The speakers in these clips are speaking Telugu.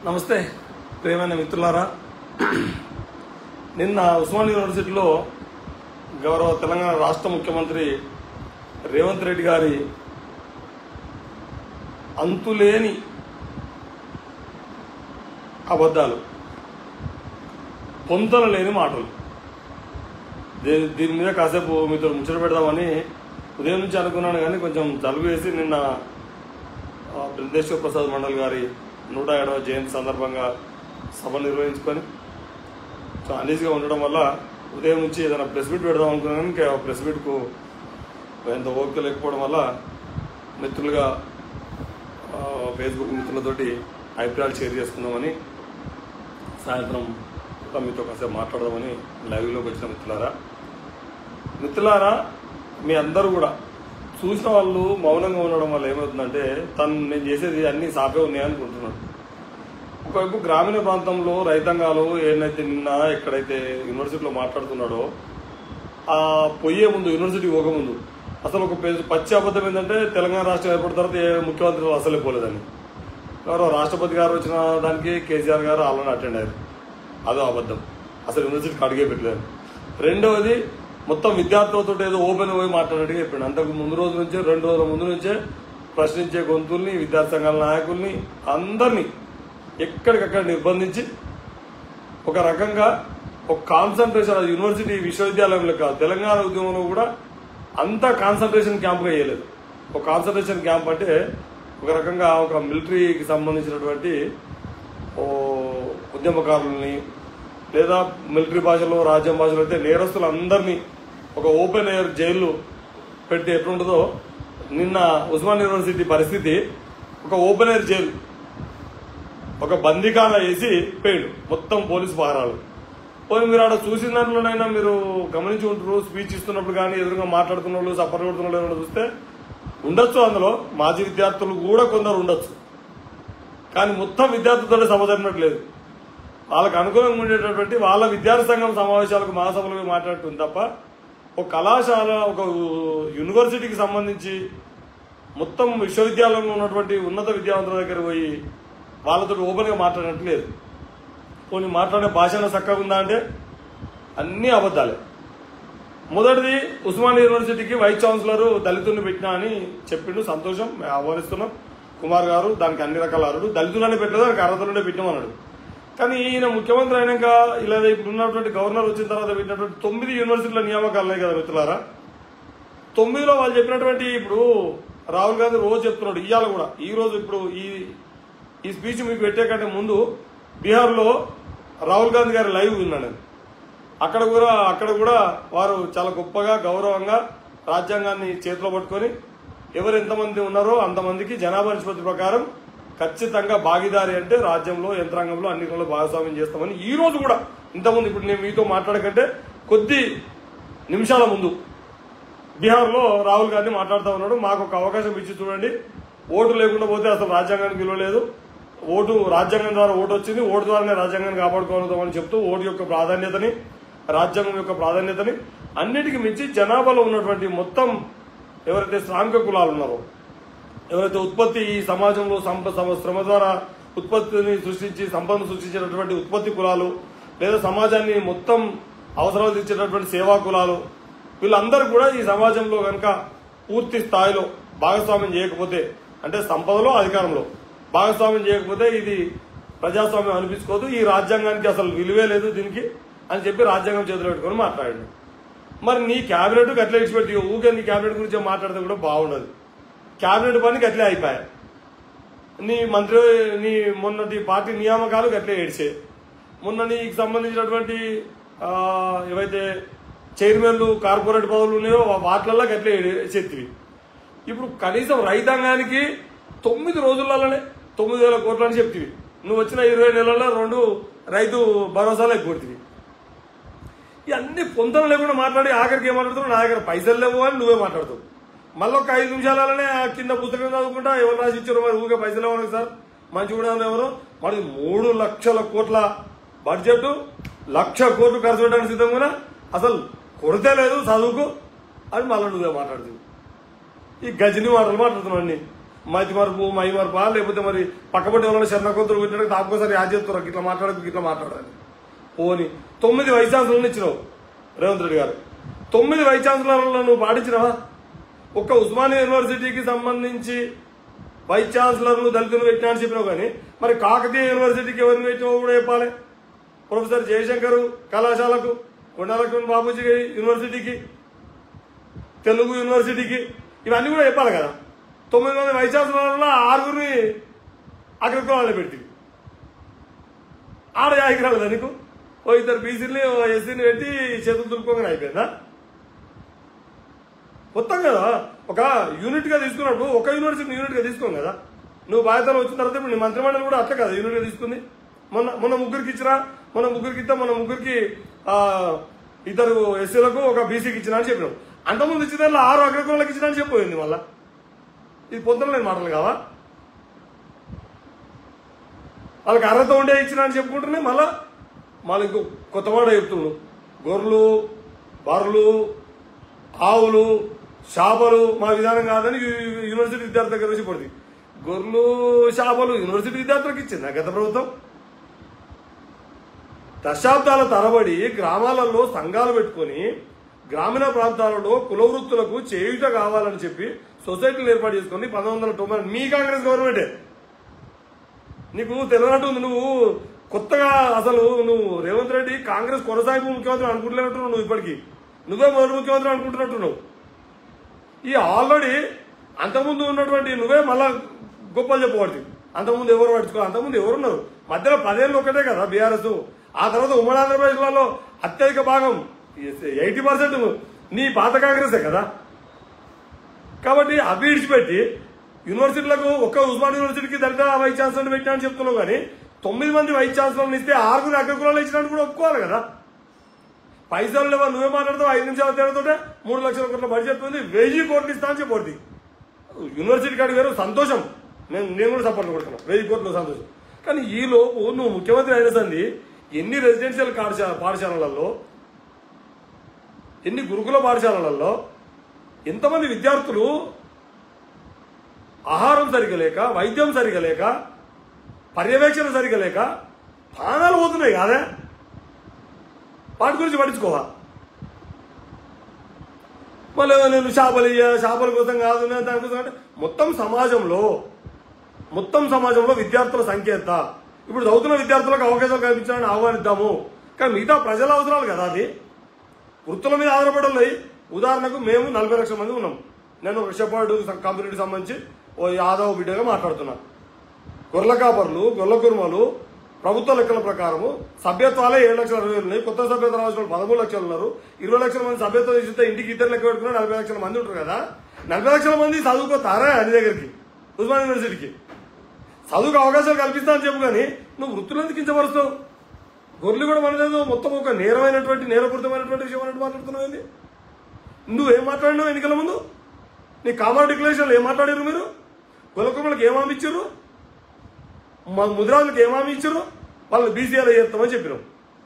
నమస్తే ప్రియమైన మిత్రులారా. నిన్న ఉస్మానియా యూనివర్సిటీలో గౌరవ తెలంగాణ రాష్ట్ర ముఖ్యమంత్రి రేవంత్ రెడ్డి గారి అంతులేని అబద్ధాలు, పొంతన లేని మాటలు, దీని మీద కాసేపు మీతో ముచ్చట పెడదామని ఉదయం నుంచి అనుకున్నాను. కానీ కొంచెం జలుబు వేసి నిన్న బృందేశ్వర ప్రసాద్ మండల్ గారి 107వ జయంతి సందర్భంగా సభ నిర్వహించుకొని అనీజీగా ఉండడం వల్ల ఉదయం నుంచి ఏదైనా ప్రెస్ మీట్ పెడదాం అనుకున్నాను. ఇంకా ప్రెస్ మీట్కు ఎంత ఓపిక లేకపోవడం వల్ల మిత్రులుగా ఫేస్బుక్ మిత్రులతోటి అభిప్రాయాలు షేర్ చేసుకుందామని సాయంత్రం మీతో కాసేపు మాట్లాడదామని లైవ్లోకి వచ్చిన మిత్రులారా, మీ అందరూ కూడా చూసిన వాళ్ళు మౌనంగా ఉండడం వల్ల ఏమవుతుందంటే నేను చేసేది అన్ని సాపే ఉన్నాయనుకుంటున్నాను. ఒకవైపు గ్రామీణ ప్రాంతంలో రైతాంగాలు ఏదైతే నిన్న ఎక్కడైతే యూనివర్సిటీలో మాట్లాడుతున్నాడో ఆ పోయే ముందు, యూనివర్సిటీ పోకముందు అసలు ఒక పచ్చి అబద్ధం ఏంటంటే తెలంగాణ రాష్ట్రం ఏర్పడిన తర్వాత ఏ ముఖ్యమంత్రులు అసలే పోలేదని. ఎవరో రాష్ట్రపతి గారు వచ్చిన దానికి కేసీఆర్ గారు ఆల్రెడీ అటెండ్ అయ్యారు. అదో అబద్ధం, అసలు యూనివర్సిటీకి అడిగే పెట్టలేదు. రెండవది, మొత్తం విద్యార్థులతో ఏదో ఓపెన్ పోయి మాట్లాడినట్టుగా చెప్పాడు. అంతకు ముందు రోజు నుంచే, 2 రోజుల ముందు నుంచే ప్రశ్నించే గొంతుల్ని, విద్యార్థి సంఘాల నాయకుల్ని అందరినీ ఎక్కడికక్కడ నిర్బంధించి ఒక రకంగా ఒక కాన్సన్ట్రేషన్, అది యూనివర్సిటీ విశ్వవిద్యాలయంలో కాదు, తెలంగాణ ఉద్యమంలో కూడా అంతా కాన్సన్ట్రేషన్ క్యాంప్గా వేయలేదు. ఒక కాన్సన్ట్రేషన్ క్యాంప్ అంటే ఒక రకంగా ఒక మిలిటరీకి సంబంధించినటువంటి ఉద్యమకారులని, లేదా మిలిటరీ భాషలో, రాజ్యం భాషలో అయితే నేరస్తులందరినీ ఒక ఓపెన్ ఎయిర్ జైలు పెడితే ఎట్లుంటుందో, నిన్న ఉస్మానియా యూనివర్సిటీ పరిస్థితి ఒక ఓపెన్ ఎయిర్ జైలు, ఒక బందీఖాన వేసి పోయాడు మొత్తం పోలీసు పహారాలు. పోయి మీరు అక్కడ చూసిన దాంట్లోనైనా మీరు గమనించి ఉంటారు. స్పీచ్ ఇస్తున్నప్పుడు కానీ ఎదురుగా మాట్లాడుతున్న వాళ్ళు, సఫర్ కొడుతున్న వాళ్ళు ఏమైనా చూస్తే ఉండొచ్చు, అందులో మాజీ విద్యార్థులు కూడా కొందరు ఉండొచ్చు. కానీ మొత్తం విద్యార్థులతో సభ జరిగినట్లేదు. వాళ్ళకు అనుకూలంగా ఉండేటటువంటి వాళ్ళ విద్యార్థి సంఘం సమావేశాలకు, మహాసభలకు మాట్లాడుతుంది తప్ప ఒక కళాశాల, ఒక యూనివర్సిటీకి సంబంధించి మొత్తం విశ్వవిద్యాలయంలో ఉన్నటువంటి ఉన్నత విద్యావంతుల దగ్గర పోయి వాళ్ళతో ఓపెన్గా మాట్లాడినట్టు లేదు. కొన్ని మాట్లాడే భాషలో చక్కగా ఉందా అంటే అన్ని అబద్ధాలే. మొదటిది, ఉస్మానియా యూనివర్సిటీకి వైస్ ఛాన్సలర్ దళితుల్ని పెట్టినా అని చెప్పిండు. సంతోషం, మేము ఆహ్వానిస్తున్నాం. కుమార్ గారు దానికి అన్ని రకాల అర్హుడు, దళితులనే పెట్టలేదు, దానికి అర్హతలుండే పెట్టామన్నాడు. కానీ ఈయన ముఖ్యమంత్రి అయినాక ఇలా ఇప్పుడు ఉన్నటువంటి గవర్నర్ వచ్చిన తర్వాత పెట్టినటువంటి 9 యూనివర్సిటీల నియామకాలు ఉన్నాయి కదా మిత్రులారా. 9లో వాళ్ళు చెప్పినటువంటి, ఇప్పుడు రాహుల్ గాంధీ రోజు చెప్తున్నాడు, ఇవాళ కూడా, ఈ రోజు ఇప్పుడు ఈ స్పీచ్ మీకు పెట్టే కంటే ముందు బీహార్లో రాహుల్ గాంధీ గారి లైవ్ విన్నాను. అక్కడ కూడా వారు చాలా గొప్పగా, గౌరవంగా రాజ్యాంగాన్ని చేతిలో పట్టుకొని ఎవరు ఎంతమంది ఉన్నారో అంతమందికి జనాభా నిష్పత్తి ప్రకారం ఖచ్చితంగా భాగీదారి అంటే రాజ్యంలో, యంత్రాంగంలో అన్నింటిలో భాగస్వామ్యం చేస్తామని ఈ రోజు కూడా, ఇంతకుముందు ఇప్పుడు నేను మీతో మాట్లాడకంటే కొద్ది నిమిషాల ముందు బీహార్లో రాహుల్ గాంధీ మాట్లాడుతూ ఉన్నాడు. మాకు ఒక అవకాశం ఇచ్చి చూడండి, ఓటు లేకుండా పోతే అసలు రాజ్యాంగానికి విలువ లేదు, ఓటు రాజ్యాంగం ద్వారా ఓటు వచ్చింది, ఓటు ద్వారానే రాజ్యాంగాన్ని కాపాడుకోగలుగుతామని చెప్తూ ఓటు యొక్క ప్రాధాన్యతని, రాజ్యాంగం యొక్క ప్రాధాన్యతని అన్నిటికీ మించి జనాభాలో ఉన్నటువంటి మొత్తం ఎవరైతే శ్రామిక కులాలు ఉన్నారో, ఎవరైతే ఉత్పత్తి, ఈ సమాజంలో శ్రమ ద్వారా ఉత్పత్తిని సృష్టించి సంపదను సృష్టించేటటువంటి ఉత్పత్తి కులాలు, లేదా సమాజాన్ని మొత్తం అవసరాలు తీర్చేటటువంటి సేవా కులాలు, వీళ్ళందరూ కూడా ఈ సమాజంలో కనుక పూర్తి స్థాయిలో భాగస్వామ్యం చేయకపోతే, అంటే సంపదలో, అధికారంలో భాగస్వామ్యం చేయకపోతే ఇది ప్రజాస్వామ్యం అనిపించుకోదు, ఈ రాజ్యాంగానికి అసలు విలువే లేదు దీనికి అని చెప్పి రాజ్యాంగం చేతులు పెట్టుకుని మాట్లాడాడు. మరి నీ క్యాబినెట్ అట్లా ఇచ్చిపెట్టి ఊకే నీ క్యాబినెట్ గురించి మాట్లాడితే కూడా బాగుండదు. క్యాబినెట్ పనికి అట్లే అయిపోయాయి. నీ మొన్నటి పార్టీ నియామకాలు అట్లే ఏడ్చే, మొన్న నీకు సంబంధించినటువంటి ఏవైతే చైర్మన్లు, కార్పొరేట్ పదవులు ఉన్నాయో వాటిల్లో అట్లే చెత్తివి. ఇప్పుడు కనీసం రైతాంగానికి 9 రోజులలోనే 9,000 కోట్లు అని చెప్తివి. నువ్వు వచ్చిన 20 నెలల్లో 2 రైతు భరోసాలు ఎక్కువ. ఇవన్నీ పొందడం లేకుండా మాట్లాడి ఆఖరికి ఏం మాట్లాడుతున్నావు, నా దగ్గర పైసలు లేవు అని నువ్వే మాట్లాడుతావు. మళ్ళీ ఒక 5 నిమిషాలనే కింద పుస్తకం చదువుకుంటా ఎవరు రాసి ఇచ్చారు, మరి ఊరికే పైసలు ఇవ్వను సార్, మంచి కూడా ఎవరు, మరి 3 లక్షల కోట్ల బడ్జెట్, 1,00,000 కోట్లు ఖర్చు పెట్టడానికి సిద్ధంగా అసలు కొరతే లేదు చదువుకు అని మళ్ళీ నువ్వే మాట్లాడుతుంది. ఈ గజని మాటలు మాట్లాడుతున్నావు. మతి మరుపు మై మరుపా లేకపోతే మరి పక్కపట్టి వాళ్ళని శరణకొంతలు పెట్టడానికి తాపకోసారి యాద్ చేస్తారు ఇట్లా మాట్లాడాలి పోని 9 వైస్ ఛాన్సలర్లు ఇచ్చినావు రేవంత్ రెడ్డి గారు 9 వైస్ ఛాన్సలర్లను నువ్వు పాటించినావా ఒక్క ఉస్మానియా యూనివర్సిటీకి సంబంధించి వైస్ ఛాన్సలర్లు దళితులు పెట్టినా అని చెప్పినావు కానీ మరి కాకతీయ యూనివర్సిటీకి ఎవరిని పెట్టినావో కూడా చెప్పాలి ప్రొఫెసర్ జయశంకర్ కళాశాలకు కొండలక్ష్మణ్ బాబూజీ యూనివర్సిటీకి తెలుగు యూనివర్సిటీకి ఇవన్నీ కూడా చెప్పాలి కదా 9 మంది వైస్ ఛాన్సలర్లలో 6గురిని అగ్రకులాలను పెట్టి ఆడ యాకి రాలేదా నీకు ఓ ఇద్దరు బీసీని ఓ ఎస్సీని పెట్టి చేతులు దులుపుకోగానే అయిపోయిందా మొత్తం కదా ఒక యూనిట్ గా తీసుకున్నప్పుడు ఒక యూనివర్సిటీని యూనిట్ గా తీసుకోం కదా నువ్వు బాధ్యతలు వచ్చిన తర్వాత ఇప్పుడు నీ మంత్రిమండలి కూడా అట్లా కదా యూనిట్ గా తీసుకుంది మొన్న ముగ్గురికి ఇచ్చినా మొన్న ముగ్గురికి ఇద్దరు ఎస్సీలకు ఒక బీసీకి ఇచ్చినా అని చెప్పినావు అంతకుముందు ఇచ్చిన 6 అగ్రకులాలకు ఇచ్చినా అని చెప్పిపోయింది మళ్ళా ఇది పొందలేని మాటలు కావా వాళ్ళకి అర్హత ఉండే ఇచ్చినా అని చెప్పుకుంటున్నాయి మళ్ళా ఇంకో కొత్త మాట చెప్తున్నాడు గొర్రెలు బర్రెలు ఆవులు చేపలు మా విధానం కాదని యూనివర్సిటీ విద్యార్థుల దగ్గర నుంచి పడుతుంది గొర్రెలు చేపలు యూనివర్సిటీ విద్యార్థులకు ఇచ్చింది గత ప్రభుత్వం దశాబ్దాల తరబడి గ్రామాలలో సంఘాలు పెట్టుకుని గ్రామీణ ప్రాంతాలలో కుల వృత్తులకు చేయుట కావాలని చెప్పి సొసైటీలు ఏర్పాటు చేసుకుని 1990 మీ కాంగ్రెస్ గవర్నమెంటే నీకు తెలియనట్టుంది నువ్వు కొత్తగా అసలు నువ్వు రేవంత్ రెడ్డి కాంగ్రెస్ కొనసాగింపు ముఖ్యమంత్రి అనుకుంటున్నట్టు నువ్వు ఇప్పటికీ నువ్వే మొదటి ముఖ్యమంత్రి అనుకుంటున్నట్టు నువ్వు ఈ ఆల్రెడీ అంతకుముందు ఉన్నటువంటి నువ్వే మళ్ళా గొప్పలు చెప్పబడుతుంది అంతకుముందు ఎవరు పడుచుకో అంతకుముందు ఎవరున్నారు మధ్యలో 10 ఏళ్ళు ఒకటే కదా బీఆర్ఎస్ ఆ తర్వాత ఉమ్మడి ఆంధ్రప్రదేశ్లలో అత్యధిక భాగం 80% నీ పాత కాంగ్రెసే కదా కాబట్టి అవి విడిచిపెట్టి యూనివర్సిటీలకు ఒక్క ఉస్మాన్ యూనివర్సిటీకి దళిత వైస్ ఛాన్సలర్ పెట్టినా అని చెప్తున్నావు కానీ 9 మంది వైస్ ఛాన్సలర్లు ఇస్తే 6 అగ్రకులాలు ఇచ్చినట్టు కూడా ఒప్పుకోవాలి కదా పైసలు లేవా నువ్వే మాట్లాడతావు 5 నిమిషాల తేడాతో 3 లక్షల కోట్ల బడ్జెట్ ఉంది 1000 కోట్లు ఇస్తా అని చెప్పొద్ది యూనివర్సిటీ కాడికి వేరు సంతోషం నేను కూడా సపోర్ట్ కొడుతున్నాను 1000 కోట్లు సంతోషం కానీ ఈ లోపు నువ్వు ముఖ్యమంత్రి అయిన సంది ఎన్ని రెసిడెన్షియల్ పాఠశాలలలో ఎన్ని గురుకుల పాఠశాలలలో ఎంతమంది విద్యార్థులు ఆహారం సరిగా లేక వైద్యం సరిగా లేక పర్యవేక్షణ సరిగా లేక ప్రాణాలు పోతున్నాయి కాదే వాటి గురించి పట్టించుకోవా మళ్ళీ నేను చేపల కోసం కాదు దానికోసం అంటే మొత్తం సమాజంలో విద్యార్థుల సంఖ్య ఎంత ఇప్పుడు చదువుతున్న విద్యార్థులకు అవకాశాలు కల్పించాలని ఆహ్వానిద్దాము కానీ మిగతా ప్రజల అవసరాలు కదా అది వృత్తుల మీద ఆధారపడాలి ఉదాహరణకు మేము 40 లక్షల మంది ఉన్నాం నేను ఒక షెపర్డ్ కంపెనీకి సంబంధించి ఓ యాదవ్ బిడ్డగా మాట్లాడుతున్నా గొర్రెల కాపర్లు గొర్రెల కుర్మలు ప్రభుత్వ లెక్కల ప్రకారము సభ్యత్వాలే 7,60,000 ఉన్నాయి కొత్త సభ్యత్వం రావాల్సిన 13 లక్షలు ఉన్నారు 20 లక్షల మంది సభ్యత్వం తీసుకుంటే ఇంటికి ఇద్దరు లెక్క పెట్టుకున్నా 40 లక్షల మంది ఉంటారు కదా 40 లక్షల మంది చదువుకోతారా అని దగ్గరికి ఉస్మాన్ యూనివర్సిటీకి చదువుకు అవకాశాలు కల్పిస్తా అని చెప్పు కానీ నువ్వు వృత్తులను కించపరుస్తావు గొర్రెలు కూడా మనలేదు మొత్తం ఒక నేరపూరితమైనటువంటి విషయం అన్నట్టు మాట్లాడుతున్నావు ఏంది నువ్వేం మాట్లాడినావు ఎన్నికల ముందు నీ కామన్ డిక్లరేషన్లు ఏం మాట్లాడారు మీరు కులకుమలకు ఏం హామీ ఇచ్చారు మా ముద్రాలకు ఏం హామీ ఇచ్చారు వాళ్ళని బీసీఆర్ఐ చేస్తామని చెప్పినాం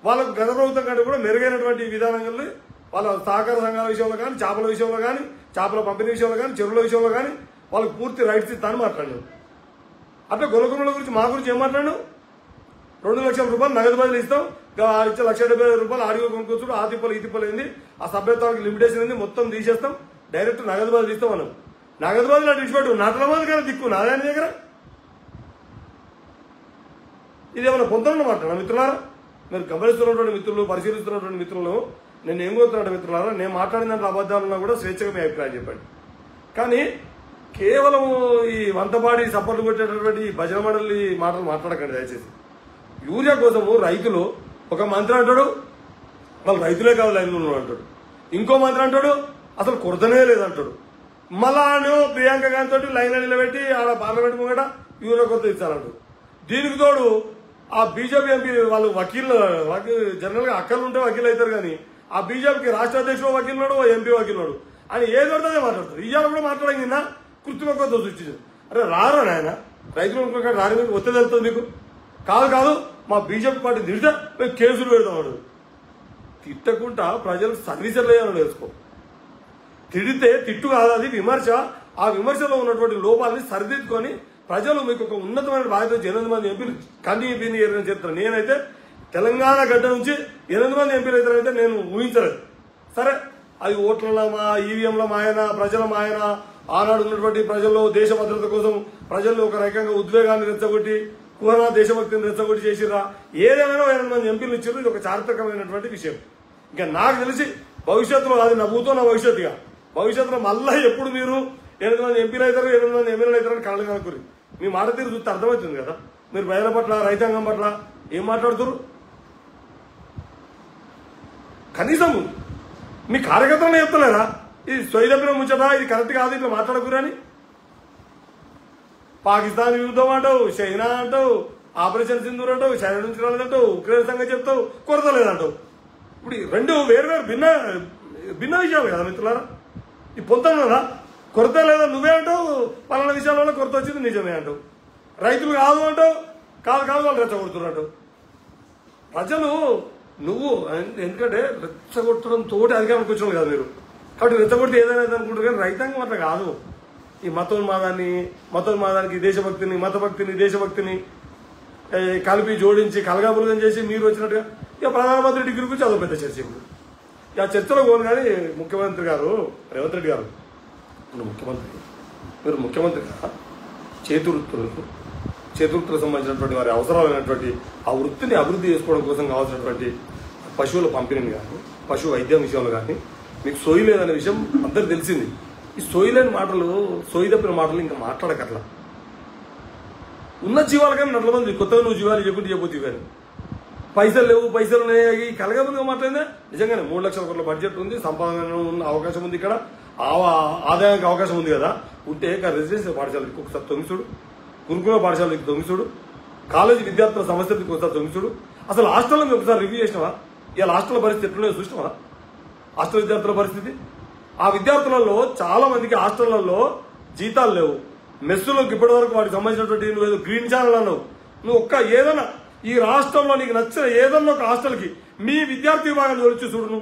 వాళ్ళకు గత ప్రభుత్వం కంటే కూడా మెరుగైనటువంటి విధానాలు వాళ్ళ సహకార సంఘాల విషయంలో కానీ చేపల విషయంలో కానీ చేపల పంపిణీ విషయంలో కానీ చెరువుల విషయంలో కానీ వాళ్ళకి పూర్తి రైట్స్ ఇస్తానని మాట్లాడినాం అట్లా గొల్లకుమల గురించి మా గురించి ఏం మాట్లాడినావు 2 లక్షల రూపాయలు నగదు బదిలీ ఇస్తాం ఇచ్చే 1,70,000 ఆడియో కొనుక్కొచ్చుడు ఆ తిప్పలు ఈ తిప్పలు ఏంది ఆ సభ్యత్వానికి లిమిటేషన్ ఏంది మొత్తం తీసేస్తాం డైరెక్ట్ నగదు బదిలీ ఇస్తాం మనం నగదు బదిలీ అటు విడిచిపెట్టు నటల మంది కానీ దిక్కు నాదాని దగ్గర ఇది ఏమైనా పొందనమాట నా మిత్రులారా మీరు గమనిస్తున్నటువంటి మిత్రులు పరిశీలిస్తున్నటువంటి మిత్రులను నేను ఏం కోరుతున్నాడు మిత్రులారా నేను మాట్లాడిన దాంట్లో అబద్ధాలున్నా కూడా స్వేచ్ఛగా మీ అభిప్రాయం చెప్పండి కానీ కేవలం ఈ వంతపాడి సపోర్ట్లు కొట్టేటటువంటి భజన మండలి మాటలు మాట్లాడకండి దయచేసి యూరియా కోసము రైతులు ఒక మంత్రి అంటాడు వాళ్ళు రైతులే కాదు లైన్లో అంటాడు ఇంకో మంత్రి అంటాడు అసలు కొరతనే లేదంటాడు మళ్ళా ప్రియాంక గాంధీ లైన్లో నిలబెట్టి ఆడ పార్లమెంట్ ముంగట యూరియా కొరత ఇస్తారంటాడు దీనికి తోడు ఆ బీజేపీ ఎంపీ వాళ్ళు జనరల్ గా అక్కలు ఉంటే వకీలు అవుతారు కానీ ఆ బీజేపీకి రాష్ట్ర అధ్యక్షుడు వకీలున్నాడు ఎంపీ వకీలున్నాడు అని ఏది పడితే మాట్లాడతారు ఇవాళ కూడా మాట్లాడిందా కృత్రిమ కొత్త సృష్టించారు అరే రారా నాయన రైతులు రాని మీకు ఒత్తిడి వెళ్తుంది మీకు కాదు మా బీజేపీ పార్టీ తిడితే మేము కేసులు పెడతాం తిట్టకుండా ప్రజలకు సర్వీసులు వేసుకో తిడితే తిట్టు కాదు అది విమర్శ ఆ విమర్శలో ఉన్నటువంటి లోపాలని సరిదిద్దుకొని ప్రజలు మీకు ఒక ఉన్నతమైన బాధ్యత 8 మంది ఎంపీలు కన్నీ ఏరని చెప్తారు. నేనైతే తెలంగాణ గడ్డ నుంచి 8 మంది ఎంపీలు అవుతారంటే నేను ఊహించలేదు. సరే, అది ఓట్ల మా ఈవీఎంల మాయన, ప్రజల మాయన, ఆనాడు ఉన్నటువంటి ప్రజల్లో దేశ భద్రత కోసం ప్రజల్లో ఒక రకంగా ఉద్వేగాన్ని రెచ్చగొట్టి కుహనా దేశభక్తిని రెచ్చగొట్టి చేసిరా, ఏదేమైనా 8 మంది ఎంపీలు ఇచ్చారు. ఇది ఒక చారిత్రకమైనటువంటి విషయం. ఇంకా నాకు తెలిసి భవిష్యత్తులో అది నవ్వుతో నా భవిష్యత్తుగా భవిష్యత్తులో మళ్ళీ ఎప్పుడు మీరు 8 మంది ఎంపీలు అవుతారు, 8 మంది ఎమ్మెల్యేలు అవుతారని కళ్ళు కనుక్కుని మీ మాట తీరు చూస్తే అర్థమవుతుంది కదా. మీరు ప్రజల పట్ల, రైతాంగం పట్ల ఏం మాట్లాడుతున్నారు? కనీసం మీ కార్యకర్తలను చెప్తలేరా ఇది సొయ్యదప్పిన ముచ్చట, ఇది కరెక్ట్ కాదు, ఇట్లా మాట్లాడకూరని? పాకిస్తాన్ యుద్ధం అంటావు, చైనా అంటావు, ఆపరేషన్ సింధూర్ అంటావు, చైనా నుంచి రాలేదంటావు, ఉక్రెయిన్ సంగతి చెప్తావు, కొరత లేదంటావు. ఇప్పుడు రెండు వేరు భిన్న విషయాలు కదా మిత్రులారా. ఈ పొందుతున్నా కొరత లేదా నువ్వే అంటావు, పలానా విషయాలలో కొరత వచ్చింది నిజమే అంటావు. రైతులు కాదు అంటావు, కాదు వాళ్ళు రెచ్చగొడుతున్నట్టు. ప్రజలు నువ్వు ఎందుకంటే రెచ్చగొట్టడం తోటి అధికారానికి వచ్చినావు కదా మీరు, కాబట్టి రెచ్చగొడితే ఏదైనా అనుకుంటారు. కానీ రైతాంగం అట్లా కాదు. ఈ మతోన్మాదానికి దేశభక్తిని, మతభక్తిని, దేశభక్తిని కలిపి జోడించి కలగాపులగం చేసి మీరు వచ్చినట్టుగా ఇక ప్రధానమంత్రి డిగ్రీ గురించి అదో పెద్ద చర్చ. ఇప్పుడు ఇక చర్చలో పోను. కానీ ముఖ్యమంత్రి గారు రేవంత్ రెడ్డి గారు, మీరు ముఖ్యమంత్రిగా చేతివృత్తులకు సంబంధించినటువంటి వారి అవసరాలైనటువంటి ఆ వృత్తిని అభివృద్ధి చేసుకోవడం కోసం కావాల్సినటువంటి పశువుల పంపిణీని కానీ, పశు వైద్యం విషయంలో కానీ మీకు సోయి లేదనే విషయం అందరికి తెలిసింది. ఈ సోయి లేని మాటలు, సోయి తప్పిన మాటలు ఇంకా మాట్లాడకట్లా. ఉన్న జీవాలు కానీ నట్ల మంది కొత్తగా నువ్వు జీవాలు చెప్పొద్దు. కానీ పైసలు లేవు, పైసలు ఉన్నాయి, కలగబులుగా మాట్లాడిందా? నిజంగానే 3 లక్షల కోట్ల బడ్జెట్ ఉంది, సంపాదన ఉన్న అవకాశం ఉంది, ఇక్కడ ఆదాయానికి అవకాశం ఉంది కదా. ఉంటే రెసిడెన్షియల్ పాఠశాలకి ఒకసారి తొంగిచుడు, గురుకుల పాఠశాలకి తొంగిచుడు, కాలేజీ విద్యార్థుల సమస్యలకి ఒకసారి తొంగిచుడు. అసలు హాస్టల్లో మేము ఒకసారి రివ్యూ చేసినావా? ఇలా హాస్టల్ పరిస్థితి ఎట్లున్నాయో చూసినావా? హాస్టల్ విద్యార్థుల పరిస్థితి, ఆ విద్యార్థులలో చాలా మందికి హాస్టళ్లలో జీతాలు లేవు. మెస్సులోకి ఇప్పటి వరకు వాటికి సంబంధించినటువంటి నువ్వు గ్రీన్ ఛానల్ అన్నావు. నువ్వు ఏదైనా ఈ రాష్ట్రంలో నీకు నచ్చిన ఏదన్నా ఒక హాస్టల్కి మీ విద్యార్థి విభాగం జోడించి చూడు.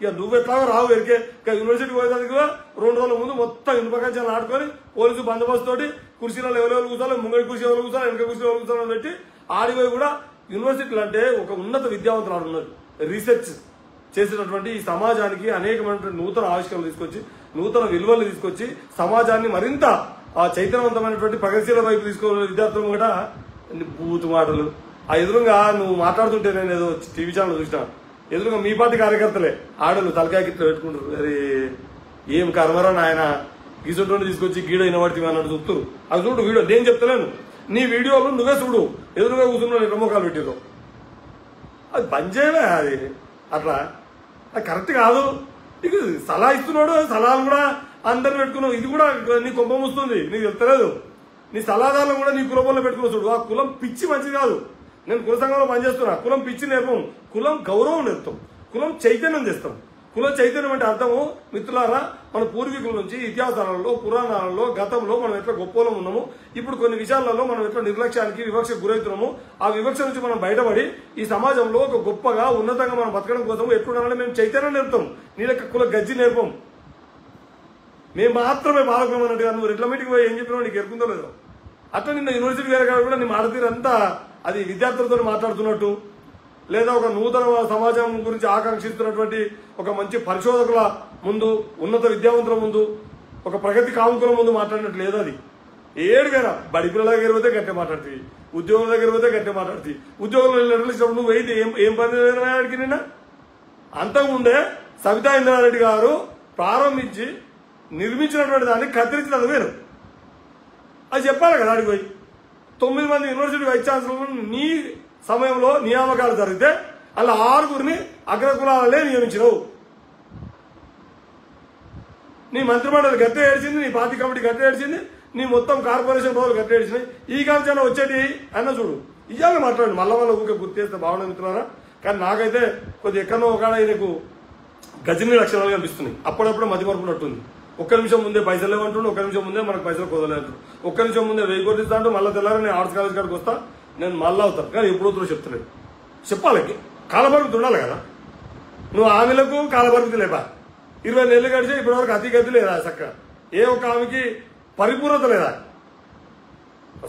ఇక నువ్వెట్లాగో రావు ఎరికే. ఇక యూనివర్సిటీ పోయేదానికి 2 రోజుల ముందు మొత్తం ఇనుపకంచాలను ఆడుకొని పోలీసు బందోబస్తు తోటి కుర్చీలలో ఎవరెవరు కూర్చోాలి, ముంగడి కుర్చీ ఎవరు కూర్చోాలి, వెనక కుర్చీ ఎవరు కూర్చోాలని పెట్టి ఆడిపోయి కూడా యూనివర్సిటీలు అంటే ఒక ఉన్నత విద్యావంతులు ఉన్నారు. రీసెర్చ్ చేసినటువంటి ఈ సమాజానికి అనేకమైనటువంటి నూతన ఆవిష్కరణలు తీసుకొచ్చి, నూతన విలువలు తీసుకొచ్చి సమాజాన్ని మరింత చైతన్యవంతమైనటువంటి ప్రగతిశీల వైపు తీసుకోవాలని విద్యార్థులు కూడా బూతు మాటలు. ఆ ఎదురుగా నువ్వు మాట్లాడుతుంటే నేను ఏదో టీవీ ఛానల్ చూసినా, ఎదురుగా మీ పార్టీ కార్యకర్తలే ఆడలు తలకాయ గిట్ల పెట్టుకుంటారు. అది ఏం కర్మరా నాయన, గీసొంటి తీసుకొచ్చి గీడ వినబడితే అన్నట్టు చూపుతారు. అది చూడు వీడియో, నేను చెప్తలేను, నీ వీడియోలు నువ్వే చూడు. ఎదురుగా కూర్చున్నా ఎట్లా మోకాలు పెట్టిరు, అది బంద్ చేయలే. అది అట్లా అది కరెక్ట్ కాదు. నీకు సలహా ఇస్తున్నాడు, సలహాలు కూడా అందరు పెట్టుకున్నావు. ఇది కూడా నీ కులం వస్తుంది, నీకు చెప్తలేదు. నీ సలహాదారులు కూడా నీ కులంలో పెట్టుకున్నావు చూడు. ఆ కులం పిచ్చి మంచిది కాదు. నేను కుల సంఘంలో పనిచేస్తున్నా. కులం పిచ్చి నేర్పం, కులం గౌరవం నేర్పుతాం, కులం చైతన్యం చేస్తాం. కుల చైతన్యం అంటే అర్థము మిత్రులారా, మన పూర్వీకుల నుంచి ఇతిహాసాలలో, పురాణాలలో, గతంలో మనం ఎట్లా గొప్పలో ఉన్నాము, ఇప్పుడు కొన్ని విషయాలలో మనం ఎట్లా నిర్లక్ష్యానికి, వివక్షకు గురవుతున్నాము. ఆ వివక్ష నుంచి మనం బయటపడి ఈ సమాజంలో ఒక గొప్పగా ఉన్నతంగా మనం బతకడం కోసం ఎట్లుండాలని మేము చైతన్యం నేర్పుతాం. నీ యొక్క కుల గజ్జి నేర్పం. మేము మాత్రమే బాలకులం అన్నట్టుగా నువ్వు రిట్లమేటికి పోయి ఏం చెప్పినావు నీకు ఎరుకుందో లేదో. అట్లా నిన్న యూనివర్సిటీ వేరే కాడ కూడా నీ మాటతీరంతా అది విద్యార్థులతో మాట్లాడుతున్నట్టు, లేదా ఒక నూతన సమాజం గురించి ఆకాంక్షిస్తున్నటువంటి ఒక మంచి పరిశోధకుల ముందు, ఉన్నత విద్యావంతుల ముందు, ఒక ప్రగతి కాముకుల ముందు మాట్లాడినట్టు లేదు. అది ఏడుగైనా బడి పిల్లల దగ్గర పోతే గట్టే మాట్లాడుతుంది, ఉద్యోగుల దగ్గర పోతే గట్టే మాట్లాడుతుంది. ఉద్యోగులు నిర్వహించినప్పుడు నువ్వు అయితే ఏం పని అడిగి నిన్న. అంతకుముందే సబితా ఇంద్రారెడ్డి గారు ప్రారంభించి నిర్మించినటువంటి దాన్ని కత్తిరించినది వేరు. అది చెప్పాలి కదా. అడిగి పోయి 9 మంది యూనివర్సిటీ వైస్ ఛాన్సలర్లు నీ సమయంలో నియామకాలు జరిగితే అలా 6గురిని అగ్రకులాలే నియమించినవు. నీ మంత్రిమండలి గట్టే ఏడ్చింది, నీ పార్టీ కమిటీ గట్టే ఏడ్చింది, నీ మొత్తం కార్పొరేషన్ రోజులు గట్టే ఏడ్చినాయి. ఈ కాంచన వచ్చేటి అన్న చూడు. ఇవాళ మాట్లాడండి, మళ్ళా ఊరికే గుర్తు చేస్తే బాగుండదు మిత్రులారా. కానీ నాకైతే కొద్ది ఎక్కడో ఒక నీకు గజని లక్షణాలు కనిపిస్తున్నాయి. అప్పుడప్పుడు మతి మరుపునట్టుంది. ఒక్క నిమిషం ముందే పైసలు లేవంటుండు, ఒక్క నిమిషం ముందే మనకు పైసలు కుదరలేదంటాడు, ఒక్క నిమిషం ముందే 1000 కోట్లు ఇస్తా అంటూ మళ్ళీ తెల్లారి నేను ఆర్ట్స్ కాలేజ్ కాడికి వస్తా, నేను మళ్ళీ అవుతాను. కానీ ఎప్పుడవుతుందో చెప్తలేదు. చెప్పాలి, కాలపరిమితి ఉండాలి కదా. నువ్వు ఆమెలకు కాలపరిమితి లేపా. 20 నెలలు గడిచే ఇప్పటివరకు అతి గతి లేదా చక్క. ఏ ఒక్క ఆమెకి పరిపూర్ణత లేదా,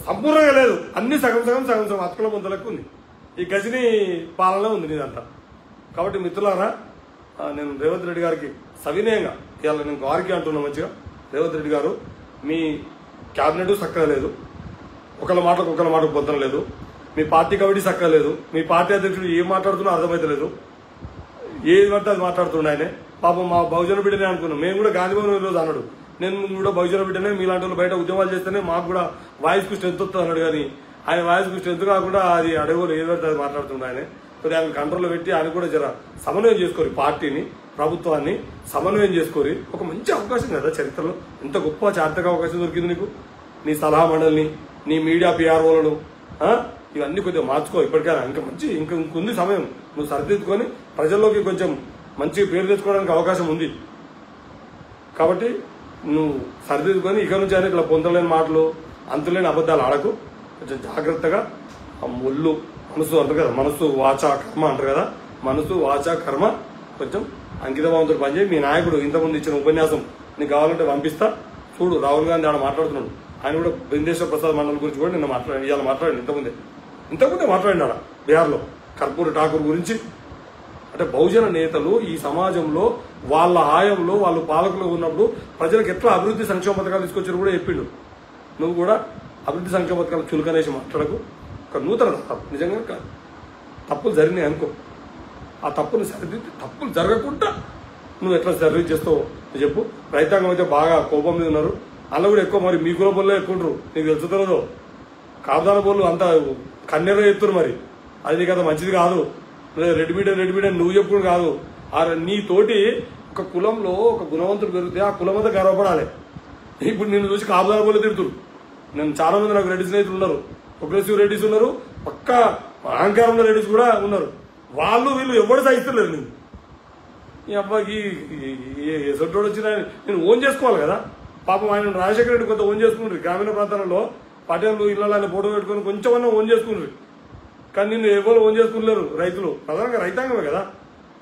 సంపూర్ణంగా లేదు, అన్ని సగం సగం సగం సగం అతుకుల ముందలకు ఉంది. ఈ గజని పాలన ఉంది నీదంతా. కాబట్టి మిత్రులారా, నేను రేవంత్ రెడ్డి గారికి సవినయంగా ఇవాళ నేను వారికి అంటున్నా మంచిగా, రేవంత్ రెడ్డి గారు మీ క్యాబినెట్ చక్కగా లేదు, ఒకళ్ళ మాటకు పొందడం లేదు, మీ పార్టీ కమిటీ చక్కగా లేదు, మీ పార్టీ అధ్యక్షుడు ఏం మాట్లాడుతున్నా అర్థమైతలేదు, ఏది పడితే అది మాట్లాడుతుండే ఆయనే. పాపం మా బహుజన బిడ్డనే అనుకున్నాం మేము కూడా. గాంధీభవన్ ఈరోజు అన్నాడు, నేను కూడా బహుజన బిడ్డనే, మీలాంటి వాళ్ళు బయట ఉద్యమాలు చేస్తేనే మాకు కూడా వాయిస్కు స్ట్రెంత్ వస్తుంది అన్నాడు. కానీ ఆయన వాయిస్కు స్ట్రెంత్ కాకుండా అది అడగలు ఏది పడితే అది మాట్లాడుతుండే ఆయన. కొద్దిగా ఆయన కంట్రోల్లో పెట్టి ఆయన కూడా జర సమన్వయం చేసుకోరు, పార్టీని ప్రభుత్వాన్ని సమన్వయం చేసుకోరి. ఒక మంచి అవకాశం కదా చరిత్రలో, ఎంత గొప్ప చారిత్రక అవకాశం దొరికింది నీకు. నీ సలహా మండలిని, నీ మీడియా పిఆర్ఓలను ఇవన్నీ కొద్దిగా మార్చుకో ఇప్పటికైనా. ఇంకొంది సమయం, నువ్వు సరిదిద్దుకొని ప్రజల్లోకి కొంచెం మంచి పేరు తెచ్చుకోవడానికి అవకాశం ఉంది. కాబట్టి నువ్వు సరిదిద్దుకొని ఇక నుంచి అయినా ఇట్లా పొందలేని మాటలు, అంతులేని అబద్ధాలు ఆడకు. కొంచెం జాగ్రత్తగా ఆ ముళ్ళు మనసు అంటారు కదా, మనసు వాచ కర్మ అంటారు కదా, మనసు వాచ కర్మ కొంచెం అంకితభావంతో పనిచేయి. మీ నాయకుడు ఇంతకుముందు ఇచ్చిన ఉపన్యాసం నీకు కావాలంటే పంపిస్తా చూడు. రాహుల్ గాంధీ ఆడ మాట్లాడుతున్నాడు, ఆయన కూడా బృందేశ్వర ప్రసాద్ మండల్ గురించి కూడా నిన్న ఇవాళ మాట్లాడండి. ఇంతకుముందే మాట్లాడినాడు ఆడ బీహార్లో కర్పూర ఠాకూర్ గురించి. అంటే బహుజన నేతలు ఈ సమాజంలో వాళ్ళ హాయంలో వాళ్ళు పాలకులు ఉన్నప్పుడు ప్రజలకు ఎట్లా అభివృద్ధి సంక్షేమ పథకాలు తీసుకొచ్చారు కూడా చెప్పిండు. నువ్వు కూడా అభివృద్ధి సంక్షేమ పథకాలు చులకనేసి మాట్లాడకు. ఒక నూతన తప్పు నిజంగా కాదు, తప్పులు జరిగినాయి అనుకో, ఆ తప్పులు సరిదిద్ది తప్పులు జరగకుండా నువ్వు ఎట్లా సర్వీస్ చేస్తావో చెప్పు. రైతాంగం అయితే బాగా కోపం మీద ఉన్నారు, అలా కూడా ఎక్కువ. మరి మీ కుల బోల్లో ఎక్కువ ఉంటారు, నీకు తెలుస్తుందో. కాపుదాన బోళ్ళు అంతా కన్నెరగా చెప్తున్నారు, మరి అది నీకు అంత మంచిది కాదు. రెడ్ మీడియా నువ్వు చెప్పుకుని కాదు, నీ తోటి ఒక కులంలో ఒక గుణవంతుడు పెరిగితే ఆ కులం అంతా గర్వపడాలి. ఇప్పుడు నిన్ను చూసి కాపుదాన బోళ్ళు తిడుతురు. నేను చాలా మంది నాకు రెడ్డి స్నేహితులు ఉన్నారు, ప్రోగ్రెసివ్ రెడ్డిస్ ఉన్నారు, పక్క అహంకారం ఉన్న రెడ్డిస్ కూడా ఉన్నారు. వాళ్ళు వీళ్ళు ఎవరు సహిస్తలేరు. నేను ఈ అబ్బాయికి ఎసొట్టోడు వచ్చిన నేను ఓన్ చేసుకోవాలి కదా. పాపం ఆయన రాజశేఖర రెడ్డి కొంత ఓన్ చేసుకుంటారు. గ్రామీణ ప్రాంతాలలో పటేళ్ళు ఇళ్లలో ఫోటో పెట్టుకుని కొంచెమన్నా ఓన్ చేసుకుంటారు. కానీ నిన్ను ఎవరు ఓన్ చేసుకుంటలేరు రైతులు, ప్రధానంగా రైతాంగమే కదా.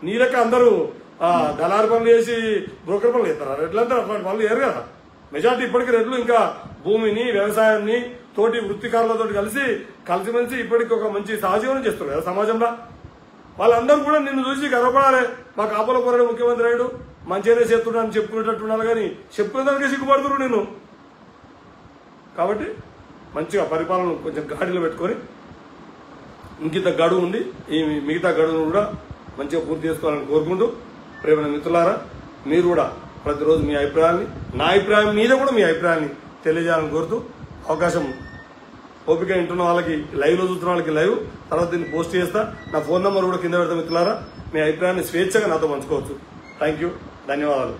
నీ లెక్క అందరూ దళారు పనులు చేసి బ్రోకర్ పనులు చేస్తారా? రెడ్లంతా అట్లాంటి పనులు చేయరు కదా. మెజార్టీ ఇప్పటికీ రెడ్లు ఇంకా భూమిని, వ్యవసాయాన్ని తోటి వృత్తికారులతో కలిసిమెలిసి ఇప్పటికి ఒక మంచి సహజీవనం చేస్తారు కదా సమాజంలో. వాళ్ళందరూ కూడా నిన్ను చూసి గర్వపడాలి. మా కాపుల పోరాడు ముఖ్యమంత్రి అయ్యాడు, మంచిగానే చేస్తున్నా అని చెప్పుకునేటట్టు ఉండాలి. కానీ చెప్పుకునేదానికి సిగ్గుపడుతున్నారు నేను. కాబట్టి మంచిగా పరిపాలన కొంచెం గాడిలో పెట్టుకొని ఇంకింత గడువు ఉంది, ఈ మిగతా గడువును కూడా మంచిగా పూర్తి చేసుకోవాలని కోరుకుంటూ, ప్రేమ మిత్రులారా, మీరు కూడా ప్రతిరోజు మీ అభిప్రాయాన్ని, నా అభిప్రాయం మీద కూడా మీ అభిప్రాయాన్ని తెలియజేయాలని కోరుతూ, అవకాశం ఓపిక వింటున్న వాళ్ళకి లైవ్లో చూస్తున్న వాళ్ళకి లైవ్, తర్వాత దీన్ని పోస్ట్ చేస్తా. నా ఫోన్ నెంబర్ కూడా కింద పెడతా మిత్రులారా. మీ అభిప్రాయాన్ని స్వేచ్ఛగా నాతో పంచుకోవచ్చు. థ్యాంక్ యూ, ధన్యవాదాలు.